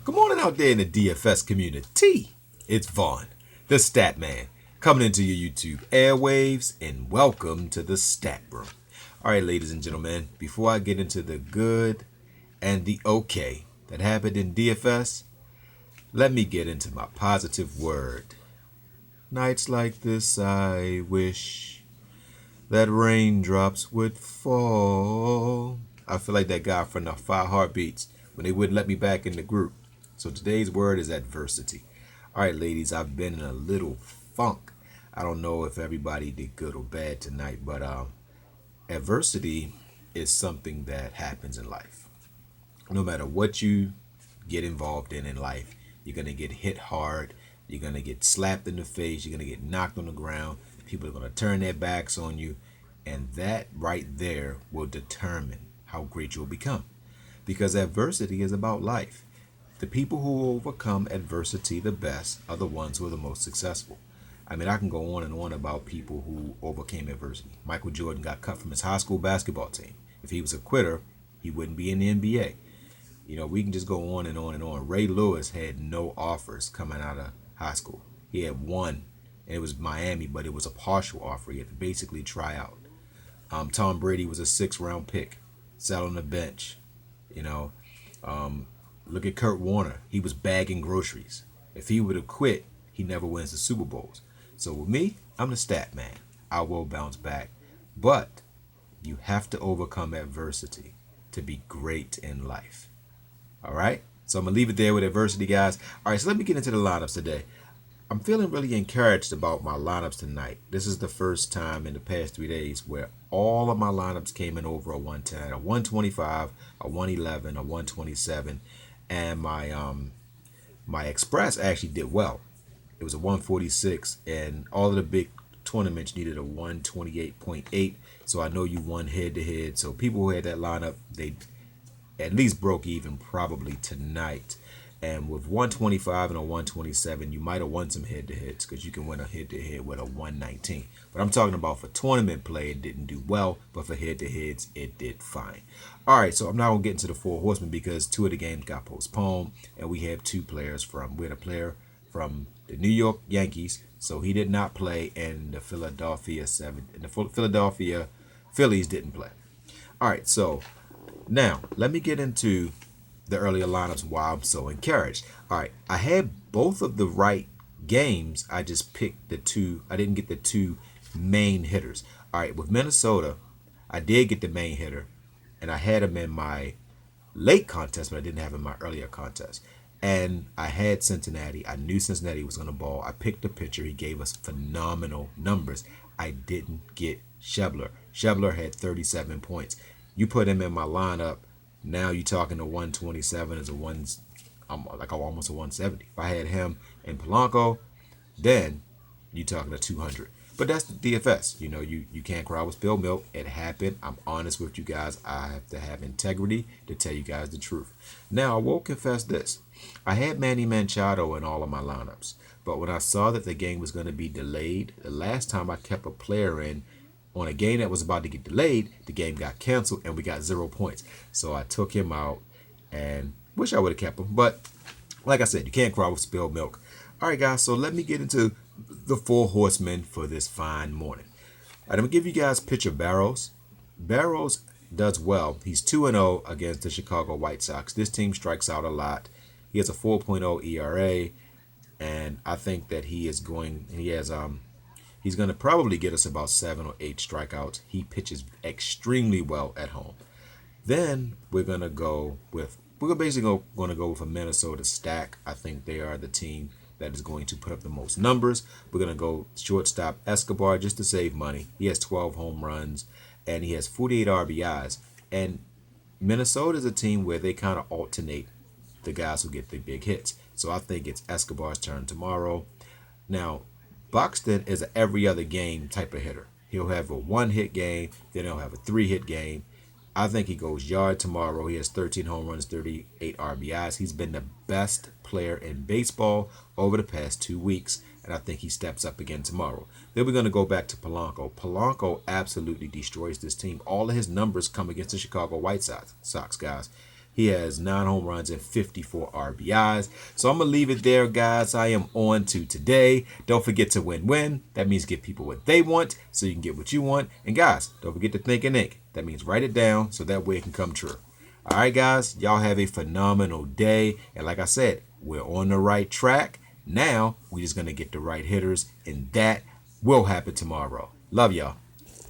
Good morning out there in the DFS community. It's Vaughn, the Stat Man, coming into your YouTube airwaves, and welcome to the Stat Room. All right, ladies and gentlemen, before I get into the good and the okay that happened in DFS, let me get into my positive word. Nights like this, I wish that raindrops would fall. I feel like that guy from the Five Heartbeats when they wouldn't let me back in the group. So today's word is adversity. All right, ladies, I've been in a little funk. I don't know if everybody did good or bad tonight, but adversity is something that happens in life. No matter what you get involved in life, you're going to get hit hard. You're going to get slapped in the face. You're going to get knocked on the ground. People are going to turn their backs on you. And that right there will determine how great you'll become. Because adversity is about life. The people who overcome adversity the best are the ones who are the most successful. I mean, I can go on and on about people who overcame adversity. Michael Jordan got cut from his high school basketball team. If he was a quitter, he wouldn't be in the NBA. You know, we can just go on and on and on. Ray Lewis had no offers coming out of high school. He had one, and it was Miami, but it was a partial offer. He had to basically try out. Tom Brady was a 6th-round pick, sat on the bench. You know, look at Kurt Warner. He was bagging groceries. If he would have quit, he never wins the Super Bowls. So with me, I'm the stat man. I will bounce back. But you have to overcome adversity to be great in life. All right? So I'm going to leave it there with adversity, guys. All right, so let me get into the lineups today. I'm feeling really encouraged about my lineups tonight. This is the first time in the past 3 days where all of my lineups came in over a 110, a 125, a 111, a 127, and my express actually did well. It was a 146, and all of the big tournaments needed a 128.8. So I know you won head to head. So people who had that lineup, they at least broke even probably tonight. And with 125 and a 127, you might have won some head-to-heads because you can win a head-to-head with a 119. But I'm talking about for tournament play, it didn't do well. But for head-to-heads, it did fine. All right, so I'm not going to get into the Four Horsemen because 2 of the games got postponed. And we have 2 players we had a player from the New York Yankees. So he did not play, and the Philadelphia Phillies didn't play. All right, so now let me get into the earlier lineups why I'm so encouraged. All right, I had both of the right games. I just picked the 2. I didn't get the 2 main hitters. All right, with Minnesota, I did get the main hitter, and I had him in my late contest, but I didn't have him in my earlier contest. And I had Cincinnati. I knew Cincinnati was going to ball. I picked the pitcher. He gave us phenomenal numbers. I didn't get Schebler. Schebler had 37 points. You put him in my lineup, now you're talking to 127 as almost a 170. If I had him and Polanco, then you're talking to 200. But that's the DFS. You know, you can't cry with spilled milk. It happened. I'm honest with you guys. I have to have integrity to tell you guys the truth. Now, I will confess this. I had Manny Machado in all of my lineups. But when I saw that the game was going to be delayed, the last time I kept a player in on a game that was about to get delayed, the game got canceled and we got 0 points. So I took him out and wish I would have kept him. But like I said, you can't cry with spilled milk. All right, guys, so let me get into the 4 horsemen for this fine morning. All right, I'm going to give you guys pitcher Barrows. Barrows does well. He's 2-0 against the Chicago White Sox. This team strikes out a lot. He has a 4.0 ERA, and I think that he's going to probably get us about 7 or 8 strikeouts. He pitches extremely well at home. Then we're basically going to go with a Minnesota stack. I think they are the team that is going to put up the most numbers. We're going to go shortstop Escobar just to save money. He has 12 home runs and he has 48 RBIs. And Minnesota is a team where they kind of alternate the guys who get the big hits. So I think it's Escobar's turn tomorrow. Now, Buxton is an every other game type of hitter. He'll have a 1-hit game, then he'll have a 3-hit game. I think he goes yard tomorrow. He has 13 home runs, 38 RBIs. He's been the best player in baseball over the past 2 weeks, and I think he steps up again tomorrow. Then we're going to go back to Polanco. Polanco absolutely destroys this team. All of his numbers come against the Chicago White Sox guys. He has 9 home runs and 54 RBIs. So I'm going to leave it there, guys. I am on to today. Don't forget to win-win. That means give people what they want so you can get what you want. And guys, don't forget to think and ink. That means write it down so that way it can come true. All right, guys, y'all have a phenomenal day. And like I said, we're on the right track. Now we're just going to get the right hitters, and that will happen tomorrow. Love y'all.